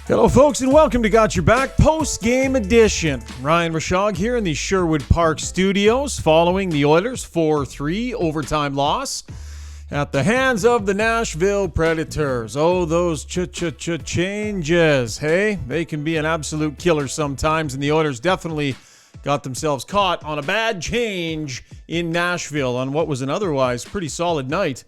Hello, folks, and welcome to Got Your Back post-game edition. Ryan Rishaug here in the Sherwood Park studios following the Oilers' 4-3 overtime loss at the hands of the Nashville Predators. Oh, those changes. Hey, they can be an absolute killer sometimes, and the Oilers definitely got themselves caught on a bad change in Nashville on what was an otherwise pretty solid night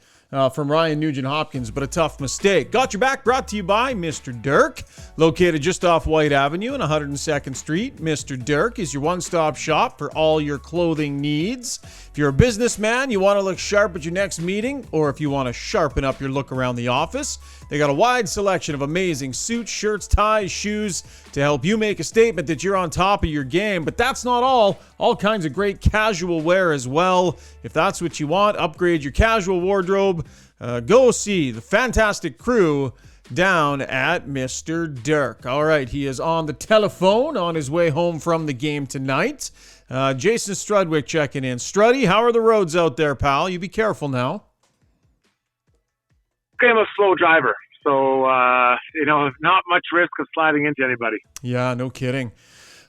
from Ryan Nugent-Hopkins, but a tough mistake. Got Your Back brought to you by Mr. Dirk, located just off White Avenue and 102nd Street. Mr. Dirk is your one-stop shop for all your clothing needs. If you're a businessman, you want to look sharp at your next meeting, or if you want to sharpen up your look around the office, they got a wide selection of amazing suits, shirts, ties, shoes to help you make a statement that you're on top of your game. But that's not all. All kinds of great casual wear as well. If that's what you want, upgrade your casual wardrobe. Go see the fantastic crew down at Mr. Dirk. All right, he is on the telephone on his way home from the game tonight. Jason Strudwick checking in. Struddy, how are the roads out there, pal? You be careful now. I'm a slow driver, so, not much risk of sliding into anybody. Yeah, no kidding.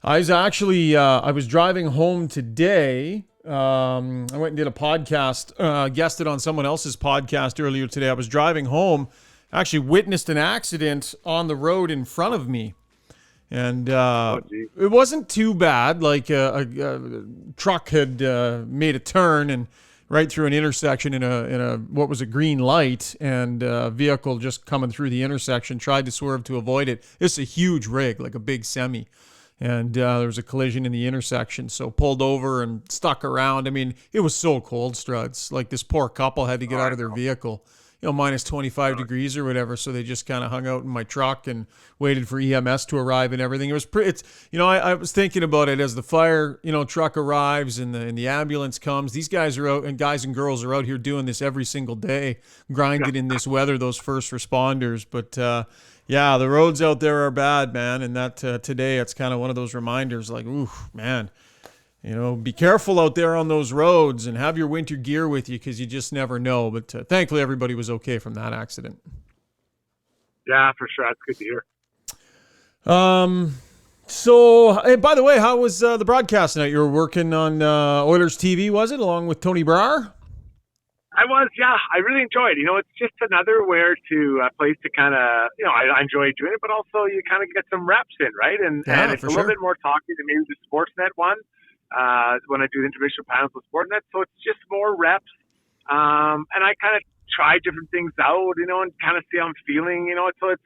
I was driving home today. I went and did a podcast, guested on someone else's podcast earlier today. I was driving home, actually witnessed an accident on the road in front of me. And it wasn't too bad. Like a truck had made a turn and right through an intersection in a what was a green light, and a vehicle just coming through the intersection tried to swerve to avoid it. It's a huge rig, like a big semi. And there was a collision in the intersection, so pulled over and stuck around. I mean, it was so cold, Struds. Like, this poor couple had to get out of their vehicle, minus 25 degrees or whatever. So they just kind of hung out in my truck and waited for EMS to arrive and everything. It was pretty. I was thinking about it as the fire, truck arrives and the ambulance comes. These guys are out, and guys and girls are out here doing this every single day, grinding in this weather. Those first responders, but. Yeah, the roads out there are bad, man, and that today it's kind of one of those reminders like, ooh, man, be careful out there on those roads and have your winter gear with you because you just never know. But thankfully everybody was okay from that accident. Yeah, for sure. That's good to hear. So, hey, by the way, how was the broadcast tonight? You were working on Oilers TV, was it, along with Tony Brar? I was, yeah. I really enjoyed it. It's just another place to kind of, I enjoy doing it, but also you kind of get some reps in, right? And it's a little bit more talking than maybe the Sportsnet one when I do the intermission panels with Sportsnet. So it's just more reps. And I kind of try different things out, and kind of see how I'm feeling, So it's,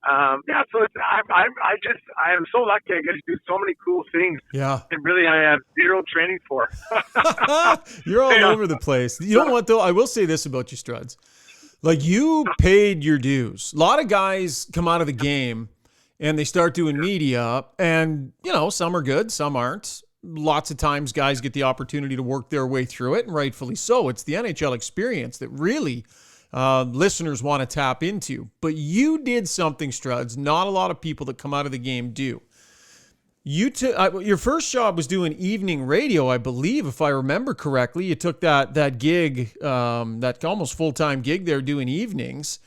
I am so lucky I get to do so many cool things. Yeah. And really I have zero training for. You're all over the place. You know what, though? I will say this about you, Struds. Like, you paid your dues. A lot of guys come out of the game and they start doing media, and, some are good, some aren't. Lots of times guys get the opportunity to work their way through it, and rightfully so. It's the NHL experience that really listeners want to tap into. But you did something, Struds, not a lot of people that come out of the game do. Your first job was doing evening radio, I believe, if I remember correctly. You took that gig, that almost full-time gig there doing evenings.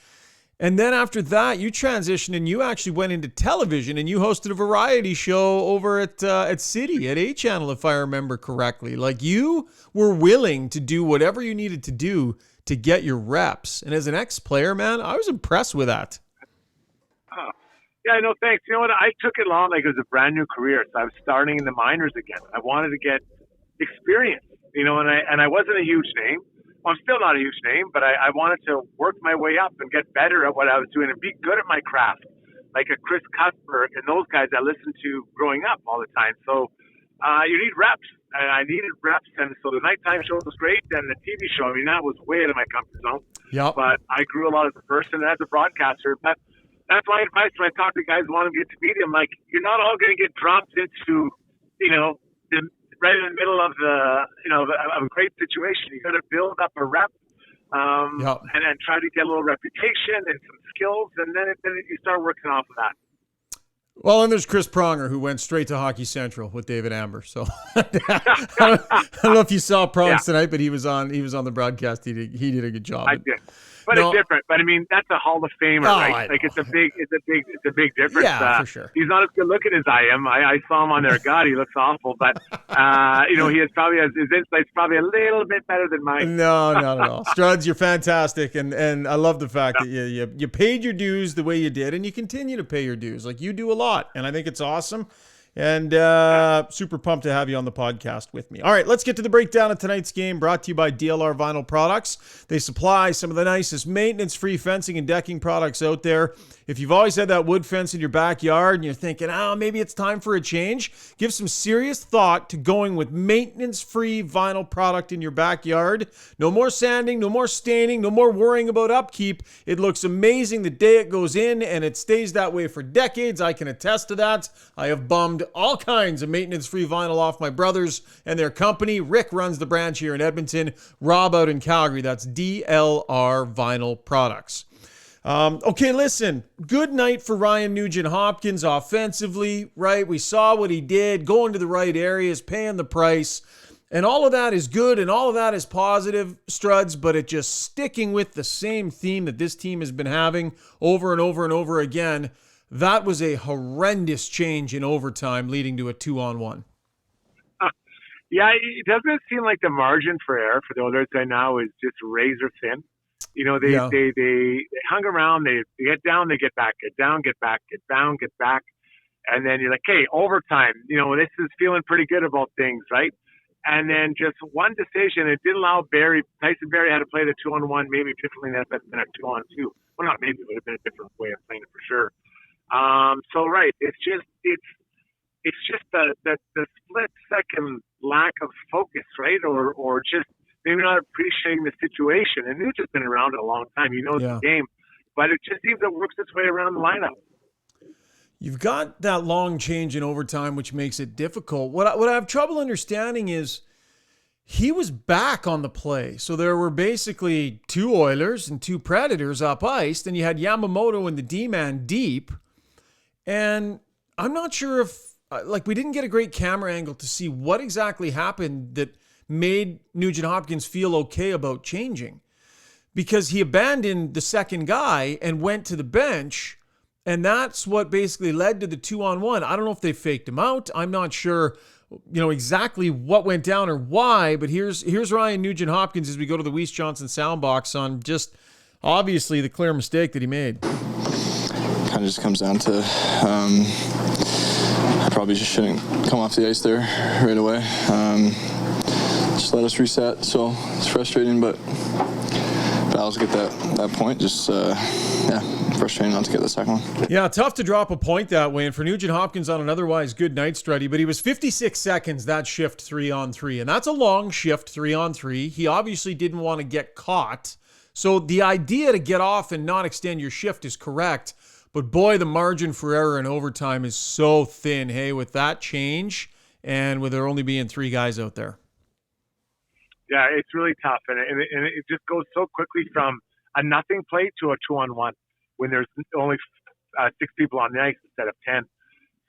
And then after that, you transitioned and you actually went into television and you hosted a variety show over at City, at A Channel, if I remember correctly. Like, you were willing to do whatever you needed to do to get your reps. And as an ex-player, man, I was impressed with that. Oh, yeah, no, thanks. You know what? I took it long like it was a brand new career. So I was starting in the minors again. I wanted to get experience, and I wasn't a huge name. Well, I'm still not a huge name, but I wanted to work my way up and get better at what I was doing and be good at my craft, like a Chris Cuthbert and those guys I listened to growing up all the time. So you need reps. And I needed reps, and so the nighttime show was great, and the TV show, that was way out of my comfort zone. Yep. But I grew a lot as a person and as a broadcaster. But that's my advice when I talk to guys who want to get to media. I'm like, you're not all going to get dropped into, right in the middle of of a great situation. You got to build up a rep, and then try to get a little reputation and some skills, and then you start working off of that. Well, and there's Chris Pronger, who went straight to Hockey Central with David Amber. So I don't know if you saw Prongs tonight, but he was on the broadcast. He did a good job. I did. But No. it's different. But I mean, that's a Hall of Famer, right? Like it's a big difference. Yeah, for sure. He's not as good looking as I am. I saw him on there. God, he looks awful. But he has probably his insight's probably a little bit better than mine. No, not at all. Struds, you're fantastic, and I love the fact that you paid your dues the way you did, and you continue to pay your dues. Like, you do a lot, and I think it's awesome. And super pumped to have you on the podcast with me. All right, let's get to the breakdown of tonight's game, brought to you by DLR Vinyl Products. They supply some of the nicest maintenance-free fencing and decking products out there. If you've always had that wood fence in your backyard and you're thinking, maybe it's time for a change, give some serious thought to going with maintenance-free vinyl product in your backyard. No more sanding, no more staining, no more worrying about upkeep. It looks amazing the day it goes in, and it stays that way for decades. I can attest to that. I have bummed all kinds of maintenance-free vinyl off my brothers and their company. Rick runs the branch here in Edmonton. Rob out in Calgary. That's DLR Vinyl Products. Okay, listen, good night for Ryan Nugent-Hopkins offensively, right? We saw what he did, going to the right areas, paying the price, and all of that is good and all of that is positive, Struds, but it just sticking with the same theme that this team has been having over and over and over again. That was a horrendous change in overtime leading to a 2-on-1. Yeah, it doesn't seem like the margin for error for the Oilers right now is just razor thin. They hung around, they get down, they get back, get down, get back, get down, get back. And then you're like, hey, overtime, this is feeling pretty good about things, right? And then just one decision, it didn't allow Tyson Barrie had to play the 2-on-1 maybe differently than if it's been a 2-on-2. Well, not maybe, it would have been a different way of playing it for sure. It's just the split second lack of focus, right? Or just maybe not appreciating the situation. And Nugent's been around a long time. The game. But it just seems it works its way around the lineup. You've got that long change in overtime, which makes it difficult. What I have trouble understanding is he was back on the play. So there were basically 2 Oilers and 2 Predators up ice. Then you had Yamamoto and the D-man deep. And I'm not sure if, we didn't get a great camera angle to see what exactly happened that made Nugent-Hopkins feel okay about changing, because he abandoned the second guy and went to the bench, and that's what basically led to the 2-on-1. I don't know if they faked him out. I'm not sure, exactly what went down or why, but here's Ryan Nugent-Hopkins as we go to the Weiss Johnson soundbox on just obviously the clear mistake that he made. Kind of just comes down to I probably just shouldn't come off the ice there right away. Just let us reset, so it's frustrating, but Val's get that point. Just frustrating not to get the second one. Yeah, tough to drop a point that way, and for Nugent-Hopkins on an otherwise good night, Struddy, but he was 56 seconds that shift 3-on-3, and that's a long shift 3-on-3. He obviously didn't want to get caught, so the idea to get off and not extend your shift is correct, but boy, the margin for error in overtime is so thin, hey, with that change and with there only being 3 guys out there. Yeah, it's really tough, and it just goes so quickly from a nothing play to a 2-on-1 when there's only 6 people on the ice instead of 10.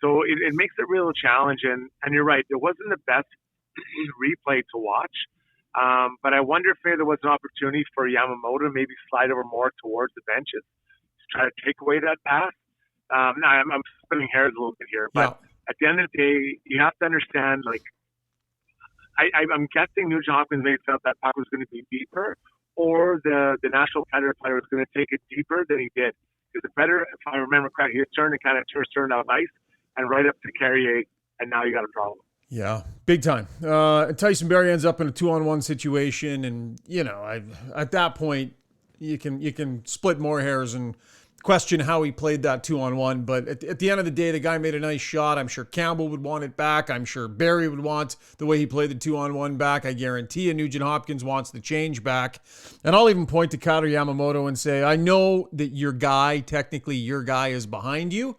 So it makes it a real challenge, and you're right, it wasn't the best replay to watch, but I wonder if maybe there was an opportunity for Yamamoto to maybe slide over more towards the benches to try to take away that pass. Now, I'm splitting hairs a little bit here, but at the end of the day, you have to understand, I'm guessing Nugent-Hopkins maybe felt that puck was going to be deeper, or the National Predator player was going to take it deeper than he did. Because the Predator, if I remember correctly, he was turned out ice and right up to Carrier, and now you got a problem. Yeah, big time. Tyson Barrie ends up in a 2-on-1 situation, and at that point, you can split more hairs and question how he played that 2-on-1, but at the end of the day, the guy made a nice shot. I'm sure Campbell would want it back. I'm sure Barrie would want the way he played the 2-on-1 back. I guarantee you Nugent-Hopkins wants the change back. And I'll even point to Kailer Yamamoto and say, I know that technically your guy is behind you,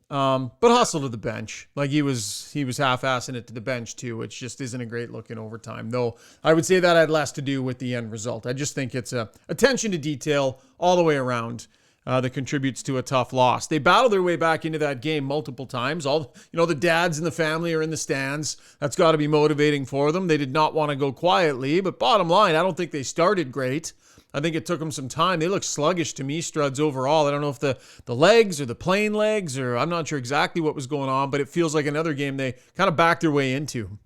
but hustle to the bench. Like he was half-assing it to the bench too, which just isn't a great look in overtime. Though I would say that had less to do with the end result. I just think it's attention to detail all the way around. That contributes to a tough loss. They battled their way back into that game multiple times. The dads in the family are in the stands. That's got to be motivating for them. They did not want to go quietly, but bottom line, I don't think they started great. I think it took them some time. They look sluggish to me, Struds, overall. I don't know if the legs or the playing legs, or I'm not sure exactly what was going on, but it feels like another game they kind of backed their way into.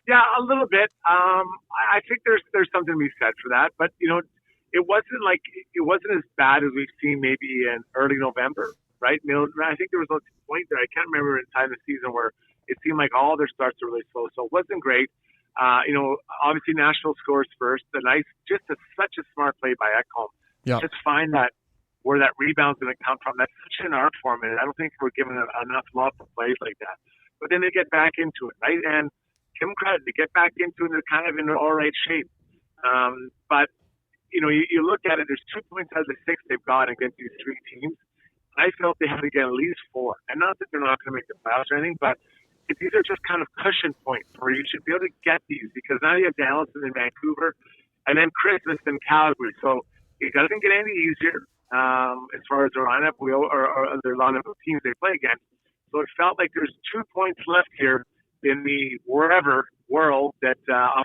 Yeah, a little bit. I think there's something to be said for that, but it wasn't as bad as we've seen maybe in early November, right? I think there was a point there. I can't remember in time of the season where it seemed like all their starts were really slow, so it wasn't great. Obviously National scores first. Such a smart play by Ekholm. Yeah. Just find that where that rebound's going to come from. That's such an art form, and I don't think we're given enough love for plays like that. But then they get back into it, right? And give them credit. They get back into it. They're kind of in an all right shape. But you look at it. There's 2 points out of the 6 they've got against these 3 teams. I felt they had to get at least 4, and not that they're not going to make the playoffs or anything, but these are just kind of cushion points where you should be able to get these, because now you have Dallas and Vancouver, and then Christmas and Calgary. So it doesn't get any easier as far as their lineup or their lineup of teams they play against. So it felt like there's 2 points left here in the wherever world of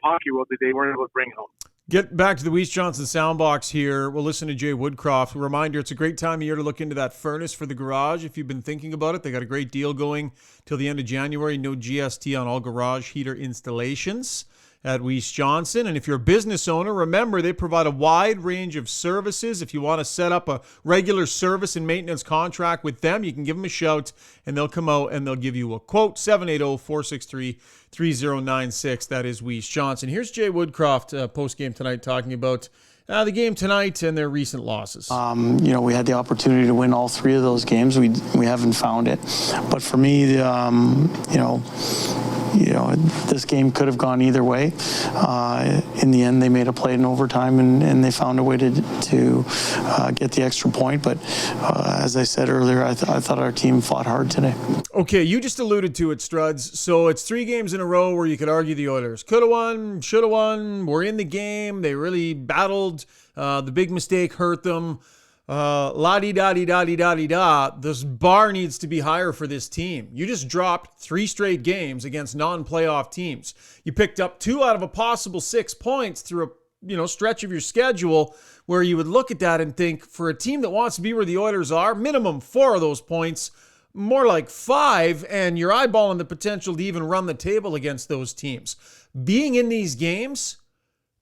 hockey world that they weren't able to bring home. Get back to the Weiss Johnson soundbox here. We'll listen to Jay Woodcroft. A reminder, it's a great time of year to look into that furnace for the garage if you've been thinking about it. They got a great deal going till the end of January. No GST on all garage heater installations at Weiss Johnson. And if you're a business owner, remember they provide a wide range of services. If you want to set up a regular service and maintenance contract with them, you can give them a shout and they'll come out and they'll give you a quote. 780-463-3096. That is Weiss Johnson. Here's Jay Woodcroft post-game tonight talking about the game tonight and their recent losses. We had the opportunity to win all 3 of those games. We haven't found it. But for me, this game could have gone either way. In the end, they made a play in overtime, and they found a way to get the extra point. But as I said earlier, I thought our team fought hard today. Okay, you just alluded to it, Struds. So it's 3 games in a row where you could argue the Oilers could have won, should have won, were in the game. They really battled. The big mistake hurt them. La-di-da-di-da-di-da-di-da. This bar needs to be higher for this team. You just dropped 3 straight games against non-playoff teams. You picked up 2 out of a possible 6 points through a stretch of your schedule where you would look at that and think, for a team that wants to be where the Oilers are, minimum 4 of those points, more like 5, and you're eyeballing the potential to even run the table against those teams. Being in these games,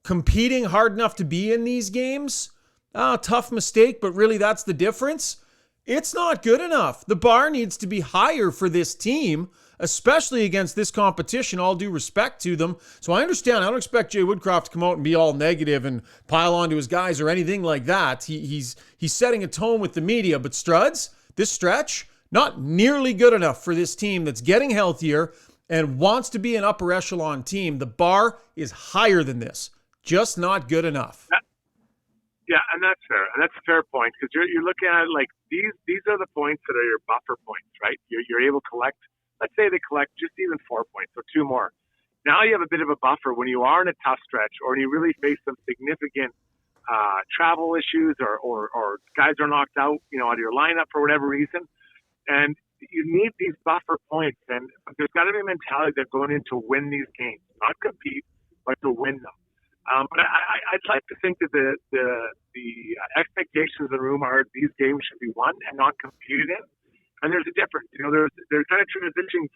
competing hard enough to be in these games, tough mistake, but really that's the difference. It's not good enough. The bar needs to be higher for this team, especially against this competition, all due respect to them. So I understand. I don't expect Jay Woodcroft to come out and be all negative and pile onto his guys or anything like that. He's setting a tone with the media. But Struds, this stretch, not nearly good enough for this team that's getting healthier and wants to be an upper echelon team. The bar is higher than this. Just not good enough. Yeah, and that's fair. And that's a fair point, because you're looking at it like these are the points that are your buffer points, right? You're able to collect, let's say they collect just even 4 points, so 2 more. Now you have a bit of a buffer when you are in a tough stretch or you really face some significant travel issues or guys are knocked out, out of your lineup for whatever reason. And you need these buffer points. And there's got to be a mentality that going in to win these games, not compete, but to win them. But I'd like to think that the expectations in the room are these games should be won and not competed in. And there's a difference. They're kind of transitioning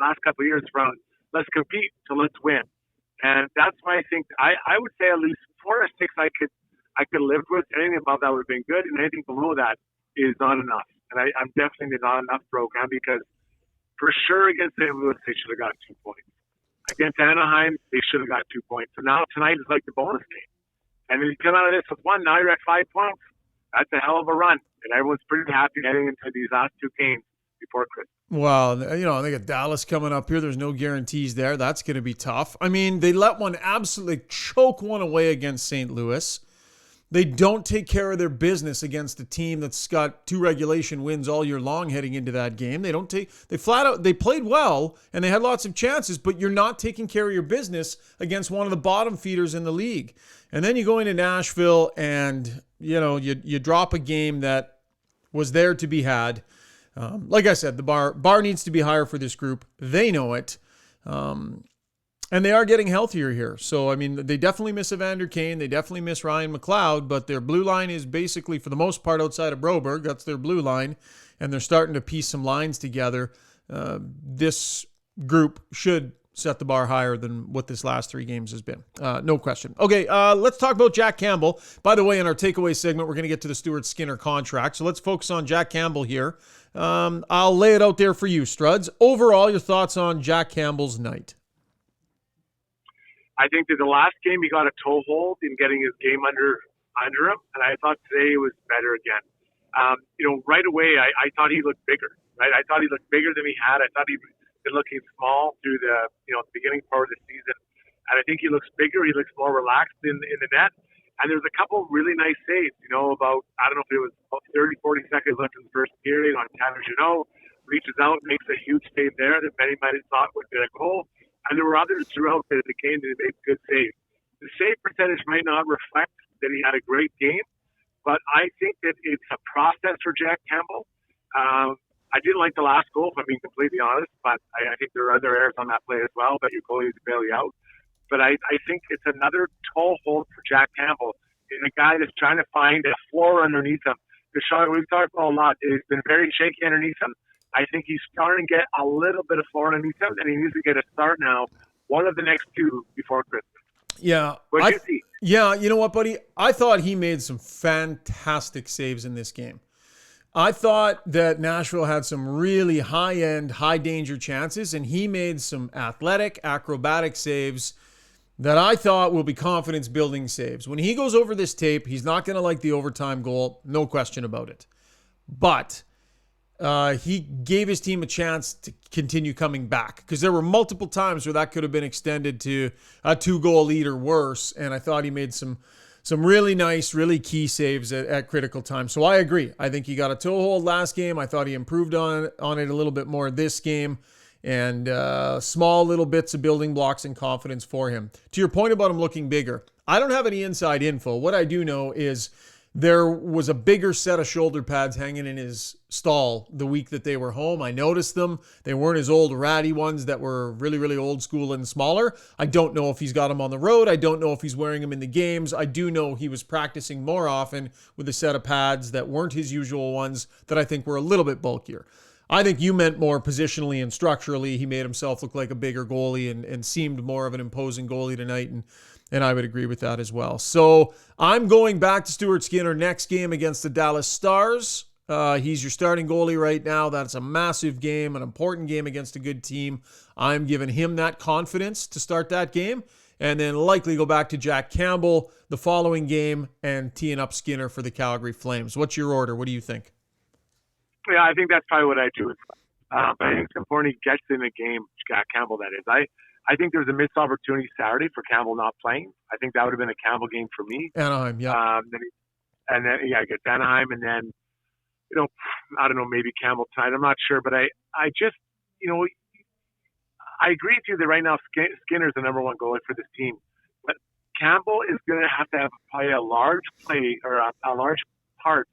last couple of years from let's compete to let's win. And that's why I think I would say at least 4 or 6 I could live with. Anything above that would have been good, and anything below that is not enough. And I'm definitely the not enough program, because for sure against St. Louis they should have got 2 points. Against Anaheim, they should have got 2 points. So now tonight is like the bonus game. And then you come out of this with 1, now you're at 5 points. That's a hell of a run. And everyone's pretty happy heading into these last 2 games before Christmas. Well, they got Dallas coming up here. There's no guarantees there. That's going to be tough. I mean, they let one absolutely choke one away against St. Louis. They don't take care of their business against a team that's got 2 regulation wins all year long heading into that game. They flat out, they played well and they had lots of chances, but you're not taking care of your business against one of the bottom feeders in the league. And then you go into Nashville and, you drop a game that was there to be had. Like I said, the bar needs to be higher for this group. They know it. And they are getting healthier here. So, I mean, they definitely miss Evander Kane. They definitely miss Ryan McLeod, but their blue line is basically, for the most part, outside of Broberg. That's their blue line. And they're starting to piece some lines together. This group should set the bar higher than what this last 3 games has been. No question. Okay, let's talk about Jack Campbell. By the way, in our takeaway segment, we're going to get to the Stuart Skinner contract. So let's focus on Jack Campbell here. I'll lay it out there for you, Struds. Overall, your thoughts on Jack Campbell's night? I think that the last game he got a toehold in getting his game under him, and I thought today was better again. Right away I thought he looked bigger. Right, I thought he looked bigger than he had. I thought he'd been looking small through the the beginning part of the season, and I think he looks bigger. He looks more relaxed in the net, and there's a couple really nice saves. About I don't know if it was about 30, 40 seconds left in the first period on Tanner Jeannot, reaches out, makes a huge save there that many might have thought would be a goal. And there were others throughout the game that made good saves. The save percentage might not reflect that he had a great game, but I think that it's a process for Jack Campbell. I didn't like the last goal, if I'm being completely honest, but I think there are other errors on that play as well, but your goalie is barely out. But I think it's another toehold for Jack Campbell in a guy that's trying to find a floor underneath him. Rishaug, we've talked about a lot. It's been very shaky underneath him. I think he's starting to get a little bit of floor underneath him, and he needs to get a start now, one of the next 2 before Christmas. Yeah. What do you see? Yeah, you know what, buddy? I thought he made some fantastic saves in this game. I thought that Nashville had some really high-end, high-danger chances, and he made some athletic, acrobatic saves that I thought will be confidence-building saves. When he goes over this tape, he's not going to like the overtime goal, no question about it. But he gave his team a chance to continue coming back, because there were multiple times where that could have been extended to a 2-goal lead or worse, and I thought he made some really nice, really key saves at critical times. So I agree. I think he got a toehold last game. I thought he improved on it a little bit more this game, and small little bits of building blocks and confidence for him. To your point about him looking bigger, I don't have any inside info. What I do know is there was a bigger set of shoulder pads hanging in his stall the week that they were home. I noticed them. They weren't his old ratty ones that were really, really old school and smaller. I don't know if he's got them on the road. I don't know if he's wearing them in the games. I do know he was practicing more often with a set of pads that weren't his usual ones that I think were a little bit bulkier. I think you meant more positionally and structurally. He made himself look like a bigger goalie and seemed more of an imposing goalie tonight, and I would agree with that as well. So I'm going back to Stuart Skinner next game against the Dallas Stars. He's your starting goalie right now. That's a massive game, an important game against a good team. I'm giving him that confidence to start that game, and then likely go back to Jack Campbell the following game and teeing up Skinner for the Calgary Flames. What's your order? What do you think? Yeah, I think that's probably what I do. But I think it's important he gets in the game, Jack Campbell, that is. I think there's a missed opportunity Saturday for Campbell not playing. I think that would have been a Campbell game for me. Anaheim, yeah. And then I get Anaheim, and then, I don't know, maybe Campbell tonight. I'm not sure, but I just, I agree with you that right now Skinner's the number 1 goalie for this team. But Campbell is going to have play a large play or a large part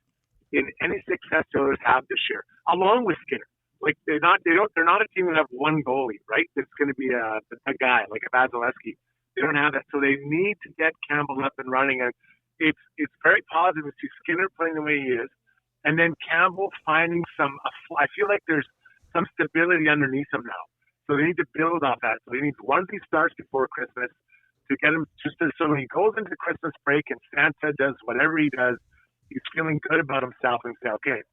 in any success the others have this year, along with Skinner. Like they're not a team that have one goalie, right? It's going to be a guy like a Vasilevsky. They don't have that, so they need to get Campbell up and running. And it's very positive to see Skinner playing the way he is, and then Campbell finding I feel like there's some stability underneath him now. So they need to build off that. So they need one of these starts before Christmas to get him so when he goes into Christmas break and Santa does whatever he does, he's feeling good about himself and say, okay.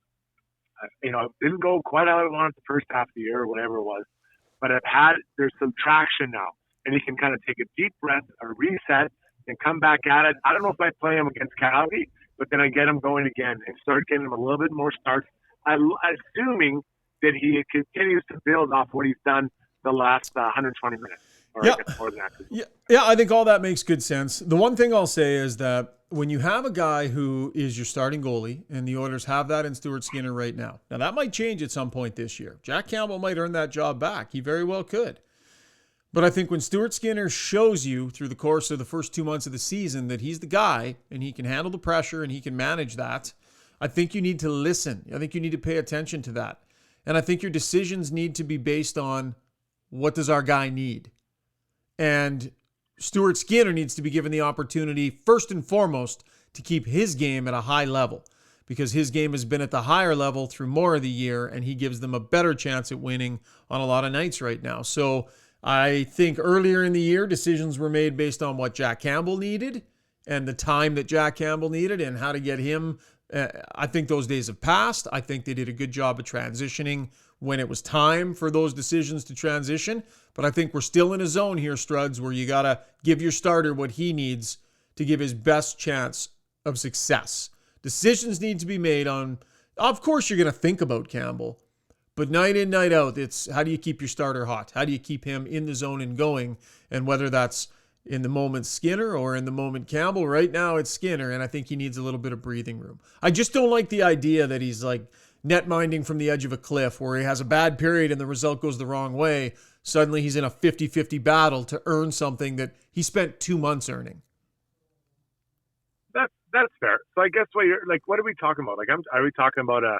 It didn't go quite how I wanted the first half of the year or whatever it was, but there's some traction now, and he can kind of take a deep breath, a reset, and come back at it. I don't know if I play him against Calgary, but then I get him going again and start getting him a little bit more starts, assuming that he continues to build off what he's done the last 120 minutes. Yeah, I think all that makes good sense. The one thing I'll say is that when you have a guy who is your starting goalie, and the Oilers have that in Stuart Skinner right now. Now, that might change at some point this year. Jack Campbell might earn that job back. He very well could. But I think when Stuart Skinner shows you through the course of the first 2 months of the season that he's the guy and he can handle the pressure and he can manage that, I think you need to listen. I think you need to pay attention to that. And I think your decisions need to be based on what does our guy need? And Stuart Skinner needs to be given the opportunity, first and foremost, to keep his game at a high level, because his game has been at the higher level through more of the year, and he gives them a better chance at winning on a lot of nights right now. So I think earlier in the year, decisions were made based on what Jack Campbell needed and the time that Jack Campbell needed and how to get him. I think those days have passed. I think they did a good job of transitioning when it was time for those decisions to transition. But I think we're still in a zone here, Struds, where you got to give your starter what he needs to give his best chance of success. Decisions need to be made on, of course, you're going to think about Campbell, but night in, night out, it's how do you keep your starter hot? How do you keep him in the zone and going? And whether that's in the moment Skinner or in the moment Campbell, right now it's Skinner, and I think he needs a little bit of breathing room. I just don't like the idea that he's like net minding from the edge of a cliff where he has a bad period and the result goes the wrong way. Suddenly he's in a 50-50 battle to earn something that he spent 2 months earning. That's fair. So I guess what are we talking about? Like, are we talking about a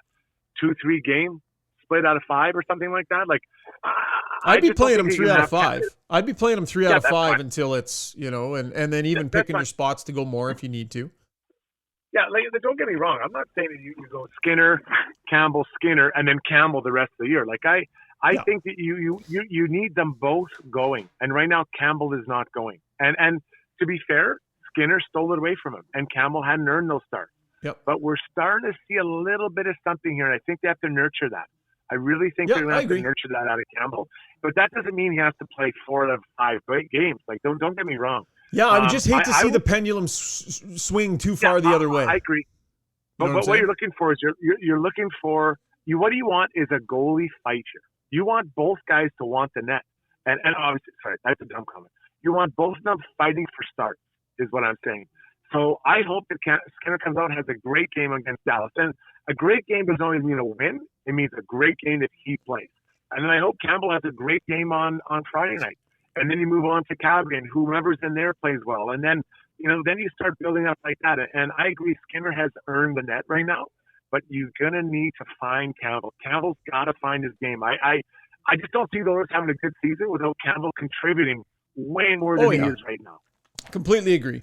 2-3 game split out of 5 or something like that? Like, I'd be playing him 3 out of 5. I'd be playing him 3 out of 5 fine. until it's, and then even picking your spots to go more if you need to. Yeah, like, don't get me wrong. I'm not saying that you go Skinner, Campbell, Skinner, and then Campbell the rest of the year. Like, I think that you need them both going. And right now, Campbell is not going. And to be fair, Skinner stole it away from him, and Campbell hadn't earned those starts. Yep. But we're starting to see a little bit of something here, and I think they have to nurture that. I really think they're going to have to nurture that out of Campbell. But that doesn't mean he has to play 4 of 5 games. Like, don't get me wrong. Yeah, I would just hate to see the pendulum swing too far the other way. I agree. But what you're looking for is you're looking for what do you want is a goalie fight here. You want both guys to want the net, and obviously, sorry, that's a dumb comment. You want both of them fighting for starts, is what I'm saying. So I hope that Skinner comes out and has a great game against Dallas. And a great game doesn't always mean a win. It means a great game if he plays. And then I hope Campbell has a great game on Friday night. And then you move on to Calgary, and whoever's in there plays well. And then, then you start building up like that. And I agree, Skinner has earned the net right now, but you're going to need to find Campbell. Campbell's got to find his game. I just don't see the Oilers having a good season without Campbell contributing way more than he is right now. Completely agree.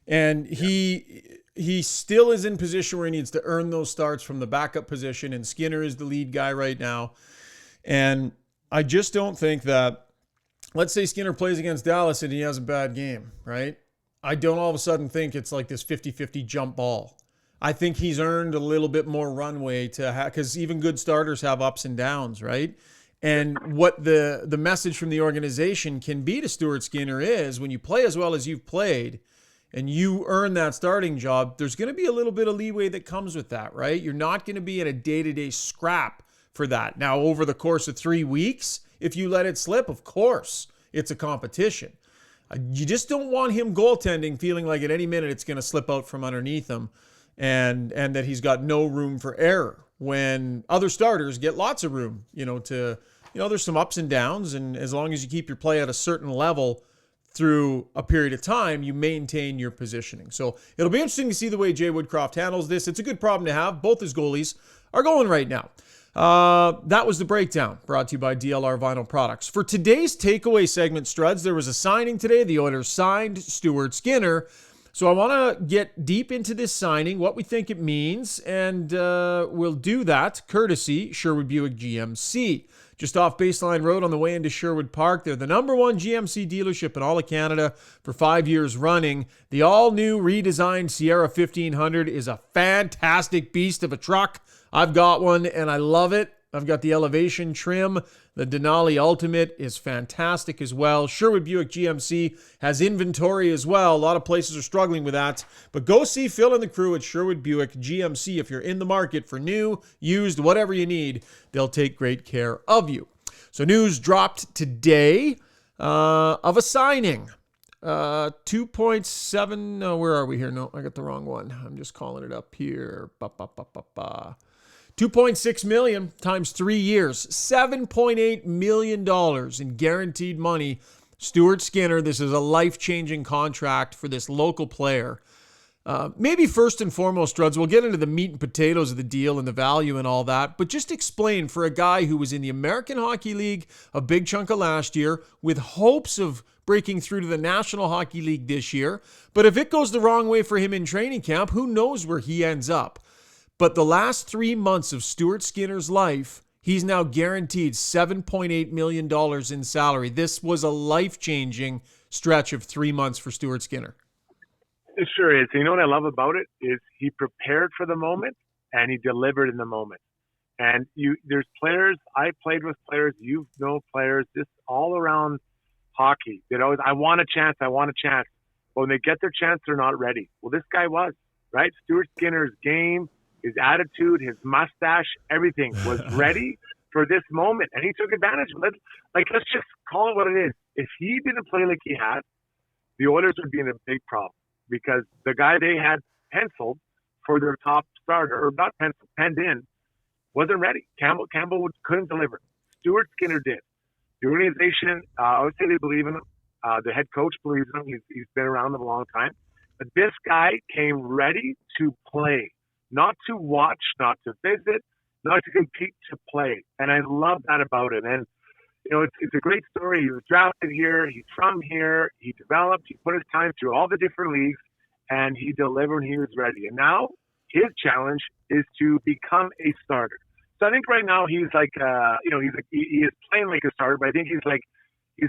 And he still is in position where he needs to earn those starts from the backup position, and Skinner is the lead guy right now. And I just don't think that, let's say Skinner plays against Dallas and he has a bad game, right? I don't all of a sudden think it's like this 50-50 jump ball. I think he's earned a little bit more runway because even good starters have ups and downs, right? And what the message from the organization can be to Stuart Skinner is when you play as well as you've played and you earn that starting job, there's going to be a little bit of leeway that comes with that, right? You're not going to be in a day-to-day scrap for that. Now, over the course of 3 weeks, if you let it slip, of course, it's a competition. You just don't want him goaltending feeling like at any minute it's going to slip out from underneath him and that he's got no room for error when other starters get lots of room, there's some ups and downs, and as long as you keep your play at a certain level through a period of time, you maintain your positioning. So it'll be interesting to see the way Jay Woodcroft handles this. It's a good problem to have. Both his goalies are going right now. That was the breakdown brought to you by DLR Vinyl Products. For today's takeaway segment, Struds, there was a signing today. The Oilers signed Stuart Skinner. So I want to get deep into this signing, what we think it means, and we'll do that courtesy Sherwood Buick GMC. Just off Baseline Road on the way into Sherwood Park. They're the #1 GMC dealership in all of Canada for 5 years running. The all-new redesigned Sierra 1500 is a fantastic beast of a truck. I've got one, and I love it. I've got the Elevation trim. The Denali Ultimate is fantastic as well. Sherwood Buick GMC has inventory as well. A lot of places are struggling with that. But go see Phil and the crew at Sherwood Buick GMC. If you're in the market for new, used, whatever you need, they'll take great care of you. So news dropped today of a signing. 2.7, no, where are we here? No, I got the wrong one. I'm just calling it up here. 2.6 million times 3 years, $7.8 million in guaranteed money. Stuart Skinner, this is a life-changing contract for this local player. Maybe first and foremost, Struds, we'll get into the meat and potatoes of the deal and the value and all that, but just explain for a guy who was in the American Hockey League a big chunk of last year with hopes of breaking through to the National Hockey League this year. But if it goes the wrong way for him in training camp, who knows where he ends up. But the last 3 months of Stuart Skinner's life, he's now guaranteed $7.8 million in salary. This was a life-changing stretch of 3 months for Stuart Skinner. It sure is. You know what I love about it is he prepared for the moment and he delivered in the moment. And there's players, I played with players, you know players, just all around hockey. That always, I want a chance. But when they get their chance, they're not ready. Well, this guy was, right? Stuart Skinner's game, his attitude, his mustache, everything was ready for this moment. And he took advantage of it. Let's just call it what it is. If he didn't play like he had, the Oilers would be in a big problem. Because the guy they had penciled for their top starter, or not penciled, penned in, wasn't ready. Campbell couldn't deliver. Stuart Skinner did. The organization, I would say they believe in him. The head coach believes in him. He's been around them a long time. But this guy came ready to play, not to watch, not to visit, not to compete, to play. And I love that about it. And you know, it's a great story. He was drafted here. He's from here. He developed. He put his time through all the different leagues, and he delivered. He was ready. And now his challenge is to become a starter. So I think right now he's like, he is playing like a starter, but I think he's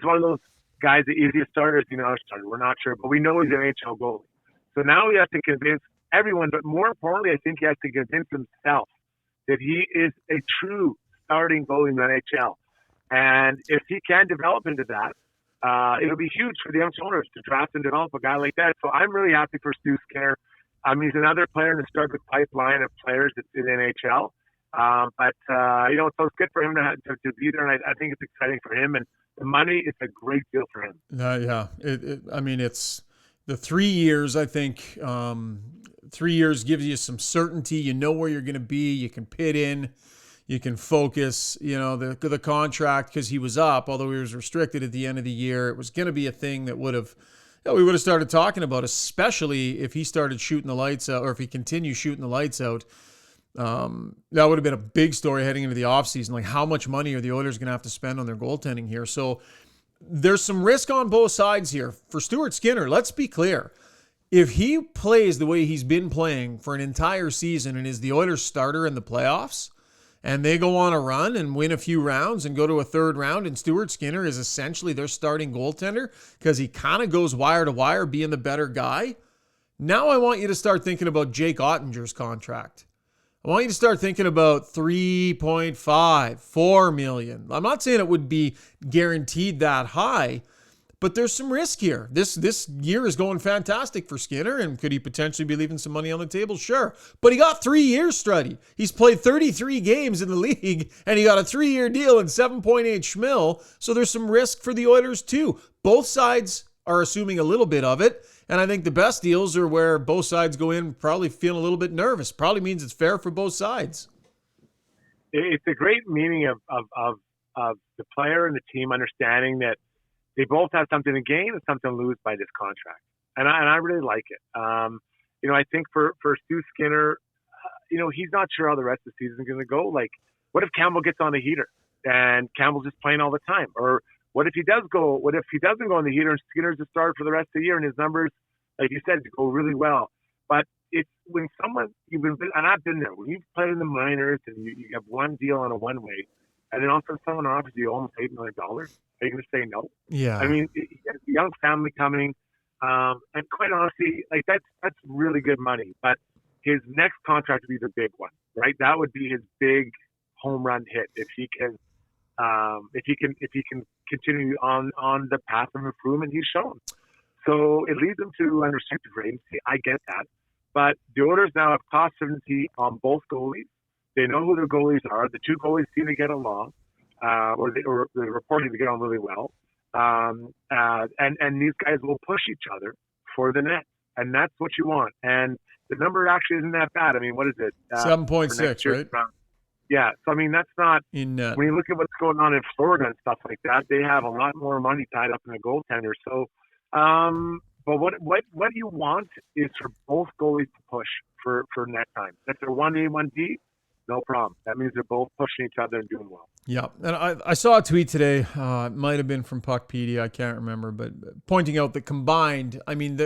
one of those guys that is he a starter? Is he not a starter? We're not sure, but we know he's an NHL goalie. So now he has to convince everyone, but more importantly, I think he has to convince himself that he is a true starting goalie in the NHL. And if he can develop into that, it'll be huge for the young Oilers to draft and develop a guy like that. So I'm really happy for Stu Skinner. He's another player in the Strudwick pipeline of players that's in the NHL. So it's good for him to be there, and I think it's exciting for him. And the money is a great deal for him. Yeah. It's the 3 years, I think. 3 years gives you some certainty. You know where you're going to be. You can pit in. You can focus, the contract, because he was up, although he was restricted at the end of the year. It was going to be a thing that we would have started talking about, especially if he started shooting the lights out, or if he continues shooting the lights out. That would have been a big story heading into the offseason. Like, how much money are the Oilers going to have to spend on their goaltending here? So there's some risk on both sides here. For Stuart Skinner, let's be clear. If he plays the way he's been playing for an entire season and is the Oilers starter in the playoffs, and they go on a run and win a few rounds and go to a third round, and Stuart Skinner is essentially their starting goaltender because he kind of goes wire to wire being the better guy, now I want you to start thinking about Jake Ottinger's contract. I want you to start thinking about $3.5, $4 million. I'm not saying it would be guaranteed that high, but there's some risk here. This year is going fantastic for Skinner, and could he potentially be leaving some money on the table? Sure. But he got 3 years, Struddy. He's played 33 games in the league, and he got a 3-year deal and $7.8 schmil, so there's some risk for the Oilers too. Both sides are assuming a little bit of it, and I think the best deals are where both sides go in probably feeling a little bit nervous. Probably means it's fair for both sides. It's a great meaning of the player and the team understanding that they both have something to gain and something to lose by this contract. And I really like it. I think for Stu Skinner, he's not sure how the rest of the season is going to go. Like, what if Campbell gets on the heater and Campbell's just playing all the time? Or what if he doesn't go on the heater and Skinner's the starter for the rest of the year and his numbers, like you said, go really well. But it's when someone, and I've been there, when you've played in the minors and you have one deal on a one-way, and then also someone offers you almost $8 million, are you going to say no? Yeah. I mean, he has a young family coming, and quite honestly, like that's really good money. But his next contract would be the big one, right? That would be his big home run hit if he can continue on the path of improvement he's shown. So it leads him to unrestricted free agency. I get that, but the Oilers now have cost certainty on both goalies. They know who their goalies are. The two goalies seem to get along, or they're reporting to get on really well. And these guys will push each other for the net, and that's what you want. And the number actually isn't that bad. I mean, what is it? 7.6, right? Yeah. So I mean, that's not in when you look at what's going on in Florida and stuff like that. They have a lot more money tied up in the goaltender. So But what you want is for both goalies to push for net time. If they're 1A, 1D, no problem. That means they're both pushing each other and doing well. Yeah, and I saw a tweet today. It might have been from Puckpedia. I can't remember, but pointing out that combined, I mean,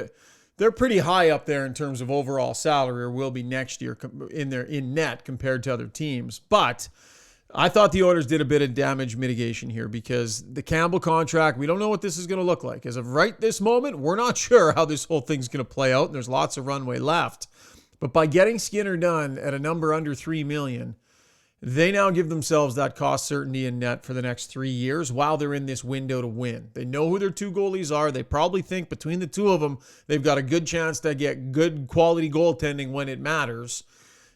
they're pretty high up there in terms of overall salary, or will be next year in net compared to other teams. But I thought the Oilers did a bit of damage mitigation here, because the Campbell contract, we don't know what this is going to look like. As of right this moment, we're not sure how this whole thing's going to play out, and there's lots of runway left. But by getting Skinner done at a number under $3 million, they now give themselves that cost certainty in net for the next 3 years while they're in this window to win. They know who their two goalies are. They probably think between the two of them, they've got a good chance to get good quality goaltending when it matters.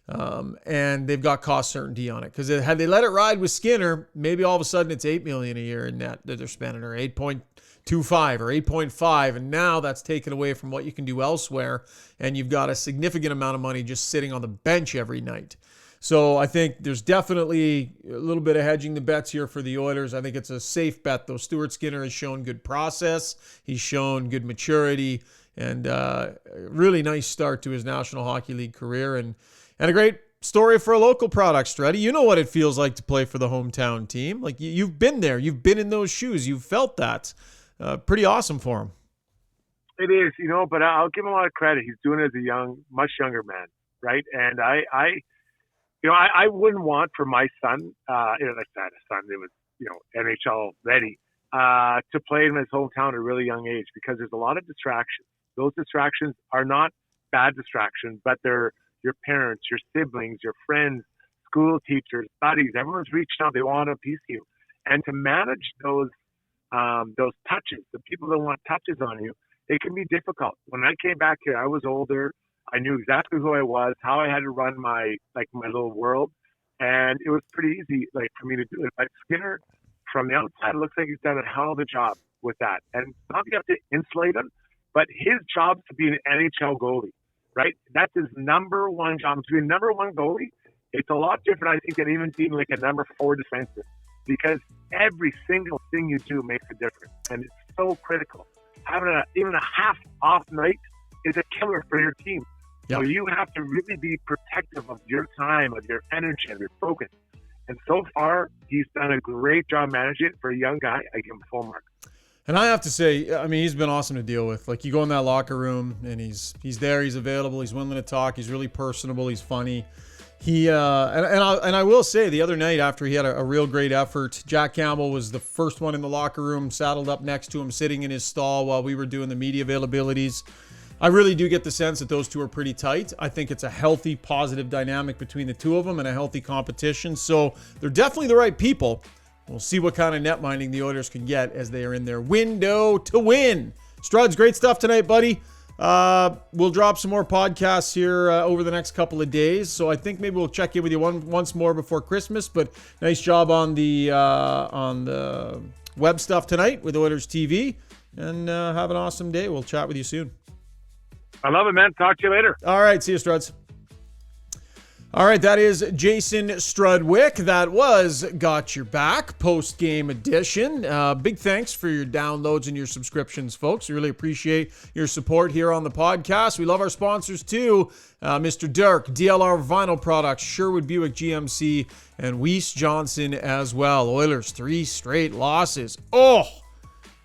And they've got cost certainty on it. Because had they let it ride with Skinner, maybe all of a sudden it's $8 million a year in net that they're spending, or 8.25 or 8.5, and now that's taken away from what you can do elsewhere, and you've got a significant amount of money just sitting on the bench every night. So I think there's definitely a little bit of hedging the bets here for the Oilers. I think it's a safe bet, though. Stuart Skinner has shown good process. He's shown good maturity, and really nice start to his National Hockey League career, and a great story for a local product, Struddy. You know what it feels like to play for the hometown team. Like, you've been there. You've been in those shoes. You've felt that. Pretty awesome for him. It is, but I'll give him a lot of credit. He's doing it as a much younger man, right? And I wouldn't want for my son, like that, a son that was, NHL ready, to play in his hometown at a really young age, because there's a lot of distractions. Those distractions are not bad distractions, but they're your parents, your siblings, your friends, school teachers, buddies. Everyone's reached out. They want a piece of you. And to manage those touches, the people that want touches on you, it can be difficult. When I came back here, I was older. I knew exactly who I was, how I had to run my little world, and it was pretty easy for me to do it. But Skinner, from the outside, it looks like he's done a hell of a job with that. And not you have to insulate him, but his job to be an NHL goalie, right? That's his number one job. To be a number one goalie, it's a lot different, I think, than even being like a number 4 defenseman, because every single thing you do makes a difference, and it's so critical. Having even a half off night is a killer for your team. Yep. So you have to really be protective of your time, of your energy, of your focus. And so far, he's done a great job managing it. For a young guy, I give him full mark. And I have to say, I mean, he's been awesome to deal with. Like, you go in that locker room, and he's there, he's available, he's willing to talk, he's really personable, he's funny. He and I will say, the other night after he had a real great effort, Jack Campbell was the first one in the locker room, saddled up next to him, sitting in his stall while we were doing the media availabilities. I really do get the sense that those two are pretty tight. I think it's a healthy, positive dynamic between the two of them and a healthy competition. So they're definitely the right people. We'll see what kind of net minding the Oilers can get as they are in their window to win. Struds, great stuff tonight, buddy. We'll drop some more podcasts here over the next couple of days. So I think maybe we'll check in with you once more before Christmas. But nice job on the web stuff tonight with Oilers TV. And have an awesome day. We'll chat with you soon. I love it, man. Talk to you later. All right. See you, Struds. All right. That is Jason Strudwick. That was Got Your Back post-game edition. Big thanks for your downloads and your subscriptions, folks. We really appreciate your support here on the podcast. We love our sponsors, too. Mr. Dirk, DLR Vinyl Products, Sherwood Buick GMC, and Weiss Johnson as well. Oilers, 3 straight losses.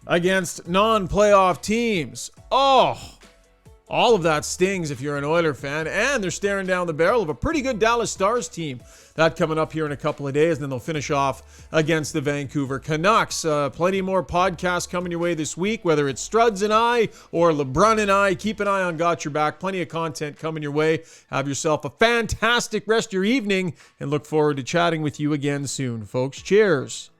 Against non-playoff teams. All of that stings if you're an Oiler fan, and they're staring down the barrel of a pretty good Dallas Stars team. That coming up here in a couple of days, and then they'll finish off against the Vancouver Canucks. Plenty more podcasts coming your way this week, whether it's Struds and I or LeBrun and I. Keep an eye on Got Your Back. Plenty of content coming your way. Have yourself a fantastic rest of your evening, and look forward to chatting with you again soon, folks. Cheers.